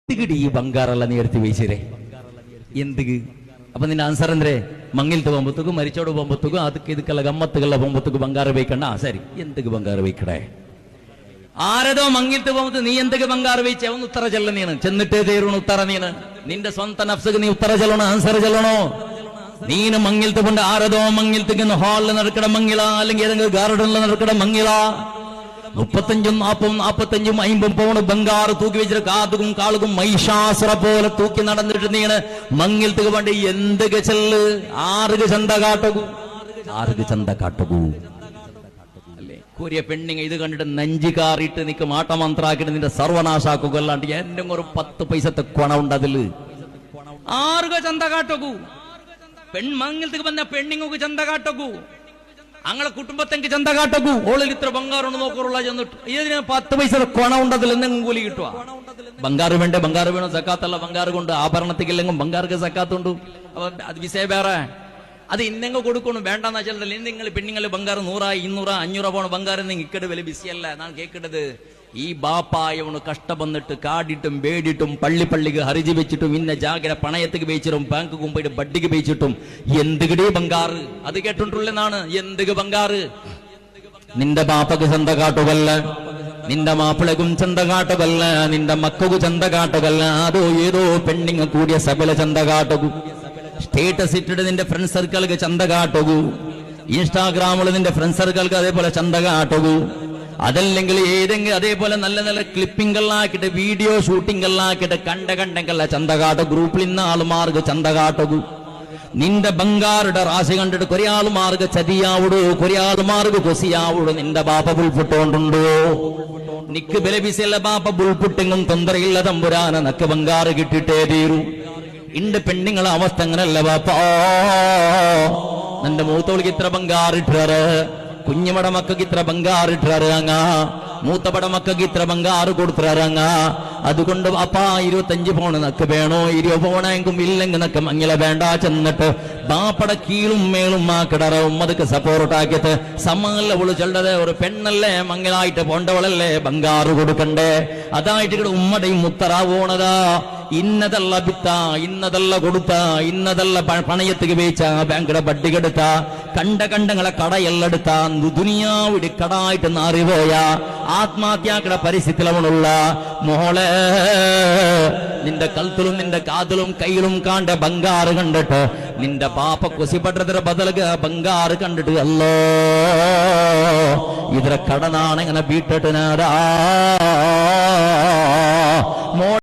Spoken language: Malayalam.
ಎಂದಿಗಡಿ ಈ ಬಂಗಾರಲ್ಲ ನೀ ಎಡ್ತಿ ವಹಿಸಿರೆ ಎಂದಿಗೆ ಅಪ್ಪ ನಿನ್ನ ಆನ್ಸರ್ ಅಂದ್ರೆ ಮಂಗಿಲ್ತು ಒಂಬತ್ತುಗೂ ಮರಿಚೋಡು ಒಂಬತ್ತುಗೂ ಅದಕ್ಕೆ ಇದಕ್ಕೆಲ್ಲ ಗಮ್ಮತ್ತುಗೆಲ್ಲ ಒಂಬತ್ತುಗೂ ಬಂಗಾರ ಬೇಕಣ್ಣ ಸರಿ ಎಂದಿಗೆ ಬಂಗಾರ ಬೇಕಡೆ ആരതോ മങ്ങിൽത്ത് പോകുന്നത് നീ എന്തൊക്കെ ബംഗാർ വെച്ച് അവൻ ഉത്തര ചെല്ല നീന് ചെന്നിട്ടേ തീരുണ ഉത്തര നീന് നിന്റെ സ്വന്തം നഫ്സക്ക് നീ ഉത്തര ചെല്ലണോ ആൻസർ ചെല്ലണോ നീന് മങ്ങിൽത്ത് കൊണ്ട് ആരതോ മങ്ങിൽത്തേക്ക് ഹാളിൽ നടക്കണ മങ്ങില അല്ലെങ്കിൽ ഏതെങ്കിലും ഗാർഡനിൽ നടക്കണ മങ്ങില 35 40 45 50 പൗണ്ട് ബംഗാർ തൂക്കി വെച്ചിട്ട് കാതുകും കാളുകും മൈഷാസുര പോലെ തൂക്കി നടന്നിട്ട് നീണ് മങ്ങിൽത്തേക്ക് വേണ്ടി എന്തൊക്കെ ചെല്ല് ആറുക ചന്ത കാട്ടകൂ കൂരിയ പെണ്ണിങ് ഇത് കണ്ടിട്ട് നെഞ്ചി കാറിയിട്ട് നിക്ക് മാട്ടമന്ത്രാക്കിട്ട് നിന്റെ സർവനാശാക്കുക അല്ലാണ്ട് എന്റെ ഒരു 10 പൈസത്തെ കൊണ ഉണ്ട് അതില് ആറുക ചന്ത കാട്ടകൂ പെൺമങ്ങിലത്തേക്ക് വന്ന പെണ്ണിങ്ങക്ക് ചന്ത കാട്ടകൂ അങ്ങനെ കുടുംബത്തെങ്കിൽ ചന്ത കാട്ടകൂ ഓളിൽ ഇത്ര ബംഗാറുണ്ട് നോക്കാറുള്ള ചെന്നിട്ട് ഇതിന് 10 പൈസയുടെ കൊണ ഉണ്ട് അതിൽ എന്തെങ്കിലും കൂലി കിട്ടുക ബംഗാറ് വേണ്ടേ ബംഗാറ് വേണം സക്കാത്തല്ല ബംഗാറ് കൊണ്ട് ആഭരണത്തിക്കില്ലെങ്കിൽ ബംഗാർക്ക് സക്കാത്തുണ്ട് അപ്പൊ അത് വിഷയ വേറെ അത് ഇന്നെങ്ക കൊടുക്കണം വേണ്ടെന്ന് വെച്ചാൽ നിങ്ങൾ പെണ്ണുങ്ങൾ ബംഗാറ് 100 200 500 പോണ ബംഗാറ് ഇക്കടെ വില ബിസിയല്ല ഞാൻ കേൾക്കേണ്ടത് ഈ ബാപ്പായവണ് കഷ്ടപ്പെന്നിട്ട് കാടിട്ടും വേടിട്ടും പള്ളിക്ക് ഹരിജി വെച്ചിട്ടും ഇന്ന ജാഗര പണയത്തേക്ക് വെച്ചിട്ടും ബാങ്ക് കുമ്പോയിട്ട് ബഡ്ഡിക്ക് വെച്ചിട്ടും എന്തുകിടേ ബംഗാറ് അത് കേട്ടിട്ടുള്ളതാണ് എന്തുക ബംഗാറ് നിന്റെ ബാപ്പക്ക് ചന്ത കാട്ടുകല്ല നിന്റെ മാപ്പിളക്കും ചന്ത കാട്ടുകല്ല നിന്റെ മക്കൾക്ക് ചന്ത കാട്ടുകല്ല അതോ ഏതോ പെണ്ണിങ്ങ കൂടിയ സകല ചന്ത കാട്ടുകൂ സ്റ്റേറ്റസ് ഇട്ടിട്ട് നിന്റെ ഫ്രണ്ട് സർക്കിൾക്ക് ചന്ത കാട്ടുകൂ ഇൻസ്റ്റാഗ്രാമിൽ നിന്റെ ഫ്രണ്ട് സർക്കിൾക്ക് അതേപോലെ ചന്ത കാട്ടുകൂ അതല്ലെങ്കിൽ ഏതെങ്കിലും അതേപോലെ നല്ല നല്ല ക്ലിപ്പിംഗെല്ലാക്കിട്ട് വീഡിയോ ഷൂട്ടിംഗെല്ലാക്കിട്ട് കണ്ടെങ്കല്ല ചന്ത കാട്ടു ഗ്രൂപ്പിൽ ഇന്ന ആളുമാർക്ക് ചന്ത കാട്ടുകൂ നിന്റെ ബംഗാറുടെ റാശി കണ്ടിട്ട് കൊറയാളുമാർക്ക് ചതിയാവുടോ കൊറയാളുമാർക്ക് കൊസിയാവുടോ നിന്റെ ബാപ്പ പുൽപുട്ടോണ്ടുണ്ടോ നിക്ക് ബലബിസല്ല ബാപ്പ പുൽപുട്ടെങ്കും തൊന്തരയില്ല തമ്പുരാന നക്ക് ബംഗാറ് കിട്ടിട്ടേ തീരൂ ഇന്റെ പെണ്ണുങ്ങളെ അവസ്ഥ അങ്ങനല്ല ബാപ്പാ നിന്റെ മൂത്തോളിക്ക് ഇത്ര ബംഗാറിട്ടാറ് കുഞ്ഞുമട മക്കൾക്ക് ഇത്ര ബംഗാറിട്ടാറ് അങ്ങ മൂത്തപട മക്കൾക്ക് ഇത്ര ബംഗാറ് കൊടുത്തിറങ്ങ അതുകൊണ്ട് അപ്പാ 25 പൗണ്ട് നക്ക് വേണോ 20 പൗണെങ്കും ഇല്ലെങ്കിൽ നക്ക് മങ്ങില വേണ്ട ചെന്നിട്ട് ബാപ്പട കീഴും മേളും ആക്കിടറ ഉമ്മതക്ക് സപ്പോർട്ട് ആക്കിയിട്ട് സമ്മല്ല വിളിച്ചത് ഒരു പെണ്ണല്ലേ മങ്ങിലായിട്ട് പോണ്ടവളല്ലേ ബംഗാറ് കൊടുക്കണ്ടേ അതായിട്ട് ഇവിടെ ഉമ്മടയും മുത്തറ പോണതാ ഇന്നതല്ല ബിത്ത ഇന്നതല്ല കൊടുത്ത ഇന്നതല്ല പണയത്തേക്ക് വെച്ച ബാങ്കിടെ ബഡ്ഡി കെടുത്ത കണ്ടങ്ങളെ കടയെല്ലെടുത്ത ദുനിയാവിടെ കടായിട്ട് നാറിപോയ ആത്മഹത്യാക്കട പരിസ്ഥിതിയിലുള്ള മോളെ നിന്റെ കൽത്തിലും നിന്റെ കാതിലും കയ്യിലും കാണ്ട ബംഗാറ് കണ്ടിട്ട് നിന്റെ പാപ്പ കുസിപ്പെട്ടതിന് ബദലുക ബംഗാറ് കണ്ടിട്ട് അല്ലോ ഇതിലെ കടനാണ് ഇങ്ങനെ വീട്ടിട്ട്